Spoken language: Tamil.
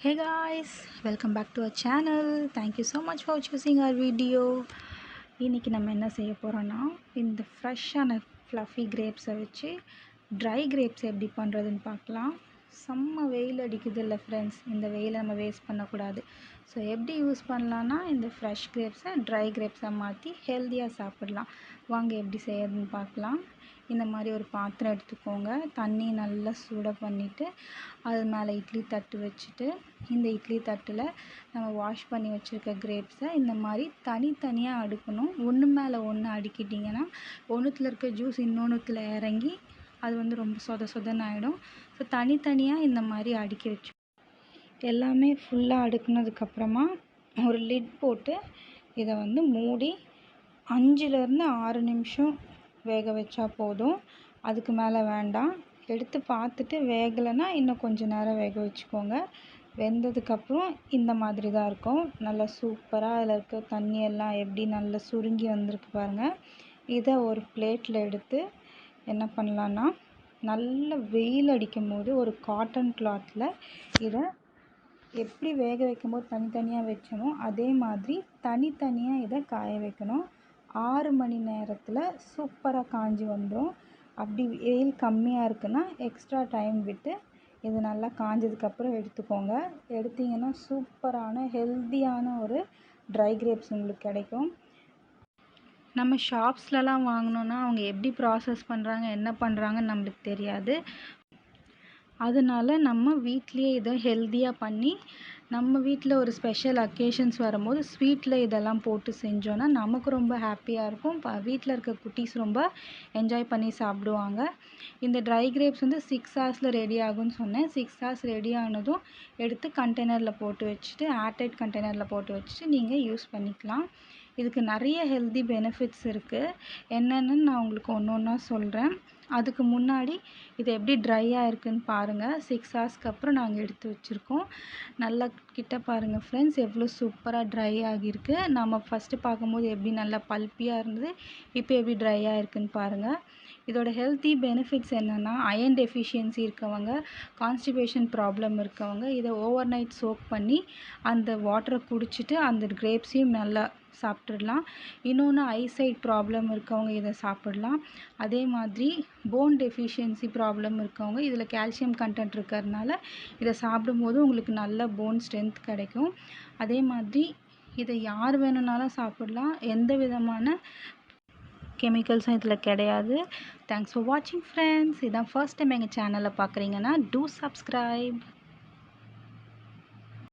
Hey guys, welcome back to our channel. Thank you so much for choosing our video. இன்னைக்கு நம்ம என்ன செய்ய போறோம்னா இந்த ஃப்ரெஷ்ஷான ஃப்ளஃபி கிரேப்ஸை வச்சு ட்ரை கிரேப்ஸ் எப்படி பண்ணுறதுன்னு பார்க்கலாம். செம்ம வெயில் அடிக்குது இல்லை ஃப்ரெண்ட்ஸ், இந்த வெயிலை நம்ம வேஸ்ட் பண்ணக்கூடாது. ஸோ எப்படி யூஸ் பண்ணலான்னா இந்த ஃப்ரெஷ் கிரேப்ஸை ட்ரை கிரேப்ஸை மாற்றி ஹெல்த்தியாக சாப்பிடலாம். வாங்க எப்படி செய்யறதுன்னு பார்க்கலாம். இந்த மாதிரி ஒரு பாத்திரம் எடுத்துக்கோங்க. தண்ணி நல்லா சூட பண்ணிவிட்டு அது மேலே இட்லி தட்டு வச்சுட்டு இந்த இட்லி தட்டில் நம்ம வாஷ் பண்ணி வச்சுருக்க கிரேப்ஸை இந்த மாதிரி தனித்தனியாக அடுக்கணும். ஒன்று மேலே ஒன்று அடுக்கிட்டிங்கன்னா ஒன்றுத்தில் இருக்க ஜூஸ் இன்னொன்றுத்தில் இறங்கி அது ரொம்ப சொதன்னு ஆகிடும். ஸோ தனித்தனியாக இந்த மாதிரி அடுக்கி வச்சு எல்லாமே ஃபுல்லாக அடுக்குனதுக்கப்புறமா ஒரு லிட் போட்டு இதை மூடி 5லேருந்து 6 நிமிஷம் வேக வச்சா போதும். அதுக்கு மேலே வேண்டாம். எடுத்து பார்த்துட்டு வேகலைன்னா இன்னும் கொஞ்சம் நேரம் வேக வச்சுக்கோங்க. வெந்ததுக்கப்புறம் இந்த மாதிரி தான் இருக்கும். நல்லா சூப்பராக அதில் இருக்க தண்ணியெல்லாம் எப்படி நல்லா சுருங்கி வந்திருக்கு பாருங்கள். இதை ஒரு பிளேட்டில் எடுத்து என்ன பண்ணலான்னா நல்ல வெயில் அடிக்கும் போது ஒரு காட்டன் கிளாத்தில் இதை எப்படி வேக வைக்கும்போது தனித்தனியாக வச்சனோ அதே மாதிரி தனித்தனியாக இதை காய வைக்கணும். 6 மணி நேரத்தில் சூப்பராக காஞ்சி வந்துடும். அப்படி வெயில் கம்மியாக இருக்குன்னா எக்ஸ்ட்ரா டைம் விட்டு இது நல்லா காஞ்சதுக்கப்புறம் எடுத்துக்கோங்க. எடுத்திங்கன்னா சூப்பரான ஹெல்த்தியான ஒரு ட்ரை கிரேப்ஸ் உங்களுக்கு கிடைக்கும். நம்ம ஷாப்ஸ்லலாம் வாங்கினோன்னா அவங்க எப்படி ப்ராசஸ் பண்ணுறாங்க என்ன பண்ணுறாங்கன்னு நம்மளுக்கு தெரியாது. அதனால நம்ம வீட்லேயே இதை ஹெல்த்தியாக பண்ணி நம்ம வீட்டில் ஒரு ஸ்பெஷல் அக்கேஷன்ஸ் வரும்போது ஸ்வீட்டில் இதெல்லாம் போட்டு செஞ்சோன்னா நமக்கு ரொம்ப ஹாப்பியாக இருக்கும். வீட்டில் இருக்க குட்டீஸ் ரொம்ப என்ஜாய் பண்ணி சாப்பிடுவாங்க. இந்த ட்ரை கிரேப்ஸ் 6 ஹவர்ஸில் ரெடி ஆகும்னு சொன்னேன். 6 ஹவர்ஸ் ரெடி ஆனதும் எடுத்து கண்டெய்னரில் போட்டு வச்சுட்டு ஏர்டைட் கண்டெய்னரில் போட்டு வச்சுட்டு நீங்கள் யூஸ் பண்ணிக்கலாம். இதுக்கு நிறைய ஹெல்தி பெனிஃபிட்ஸ் இருக்குது. என்னென்னு நான் உங்களுக்கு ஒன்றா சொல்கிறேன். அதுக்கு முன்னாடி இது எப்படி ட்ரையாக இருக்குதுன்னு பாருங்கள். 6 ஹவர்ஸ்க்கு அப்புறம் நாங்கள் எடுத்து வச்சுருக்கோம். நல்லா கிட்ட பாருங்கள் ஃப்ரெண்ட்ஸ், எவ்வளோ சூப்பராக ட்ரை ஆகியிருக்கு. நம்ம ஃபஸ்ட்டு பார்க்கும்போது எப்படி நல்லா பல்பியாக இருந்தது, இப்போ எப்படி ட்ரையாக இருக்குதுன்னு பாருங்கள். இதோட ஹெல்த்தி பெனிஃபிட்ஸ் என்னென்னா அயர்ன் டெஃபிஷியன்சி இருக்கவங்க, கான்ஸ்டிபேஷன் ப்ராப்ளம் இருக்கவங்க இதை ஓவர் நைட் சோக் பண்ணி அந்த வாட்டரை குடிச்சிட்டு அந்த கிரேப்ஸையும் நல்லா சாப்பிட்றலாம். இன்னொன்று ஐசைட் ப்ராப்ளம் இருக்கவங்க இதை சாப்பிடலாம். அதே மாதிரி போன் டெஃபிஷியன்சி ப்ராப்ளம் இருக்கவங்க இதில் கால்சியம் கண்டென்ட் இருக்கிறதுனால இதை சாப்பிடும்போது உங்களுக்கு நல்ல போன் ஸ்ட்ரென்த் கிடைக்கும். அதே மாதிரி இதை யார் வேணும்னாலும் சாப்பிடலாம். எந்த விதமான கெமிக்கல்ஸும் இதில் கிடையாது. தேங்க்ஸ் ஃபார் வாட்சிங் ஃப்ரெண்ட்ஸ். இதான் ஃபர்ஸ்ட் டைம் எங்கள் சேனலை பார்க்குறீங்கன்னா டூ சப்ஸ்கிரைப்.